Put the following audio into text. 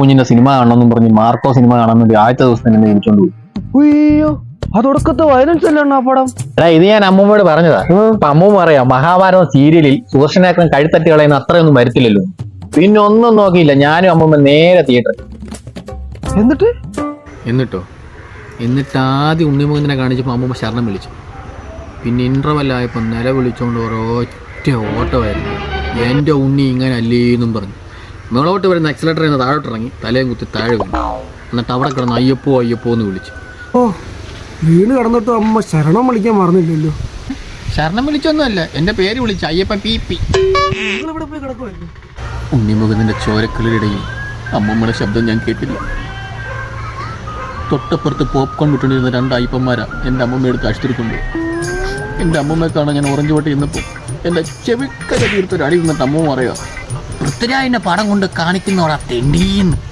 കുഞ്ഞിന്റെ സിനിമ കാണണമെന്നും പറഞ്ഞ് മാർക്കോ സിനിമ കാണാൻ വേണ്ടി ആദ്യത്തെ ദിവസം തന്നെ വിളിച്ചോണ്ട് പോയി. അയ്യോ അതൊടുക്കത്തെ വയലൻസ് അല്ലാണ്ട് ആ പടം. എടാ ഇത് ഞാൻ അമ്മൂമ്മയോട് പറഞ്ഞതാ. അപ്പൊ അമ്മൂമ്മ പറയാം മഹാഭാരതം സീരിയലിൽ സുദർശനാക്രൻ കഴുത്തട്ടി കളയുന്ന അത്രയൊന്നും വരത്തില്ലല്ലോ. പിന്നെ ഒന്നും നോക്കിയില്ല, ഞാനും അമ്മൂമ്മ നേരെ തിയേറ്ററിൽ. എന്നിട്ട് ആദ്യം ഉണ്ണിമുഖത്തിനെ കാണിച്ചപ്പോൾ അമ്മൂമ്മ ശരണം വിളിച്ചു. പിന്നെ ഇന്റർവെല്ലായപ്പോൾ നില വിളിച്ചോണ്ട് ഒരൊറ്റ ഓട്ടമായിരുന്നു. എൻ്റെ ഉണ്ണി ഇങ്ങനെ അല്ലേന്നും പറഞ്ഞു മേളോട്ട് വരുന്ന ആക്സിലേറ്ററിൽ നിന്ന് താഴോട്ട് ഇറങ്ങി തലയും കുത്തി താഴെ വീണു. എന്നിട്ട് അവിടെ കിടന്ന് അയ്യപ്പോ അയ്യപ്പോ എന്ന് വിളിച്ചു. ഓ വീണ് കിടന്നിട്ട് അമ്മ ശരണം വിളിക്കാൻ മറന്നില്ലല്ലോ. ശരണം വിളിച്ചൊന്നുമല്ല, എൻ്റെ പേര് വിളിച്ചു അയ്യപ്പൻ പി പി. ഇവിടെ പോയി കിടക്കുമായിരുന്നു. ഉണ്ണിമുഖത്തിൻ്റെ ചോരക്കളിടയിൽ അമ്മമ്മയുടെ ശബ്ദം ഞാൻ കേട്ടില്ല. തൊട്ടപ്പുറത്ത് പോപ്കോൺ വിട്ടുകൊണ്ടിരുന്ന രണ്ട് അയ്യപ്പന്മാരാ എൻ്റെ അമ്മമ്മയെടുത്ത് അടിച്ചിട്ടുണ്ട്. എൻ്റെ അമ്മമ്മയെ കാണാൻ ഞാൻ ഓറഞ്ച് വട്ടി ഇരുന്നപ്പോൾ എൻ്റെ ചെവിക്കര തീർത്തൊരു അടി നിന്നിട്ട് അമ്മമ്മ പറയാ പൃഥ്വിരാജിന്റെ പടം കൊണ്ട് കാണിക്കുന്നോടാ തെണ്ടീന്ന്.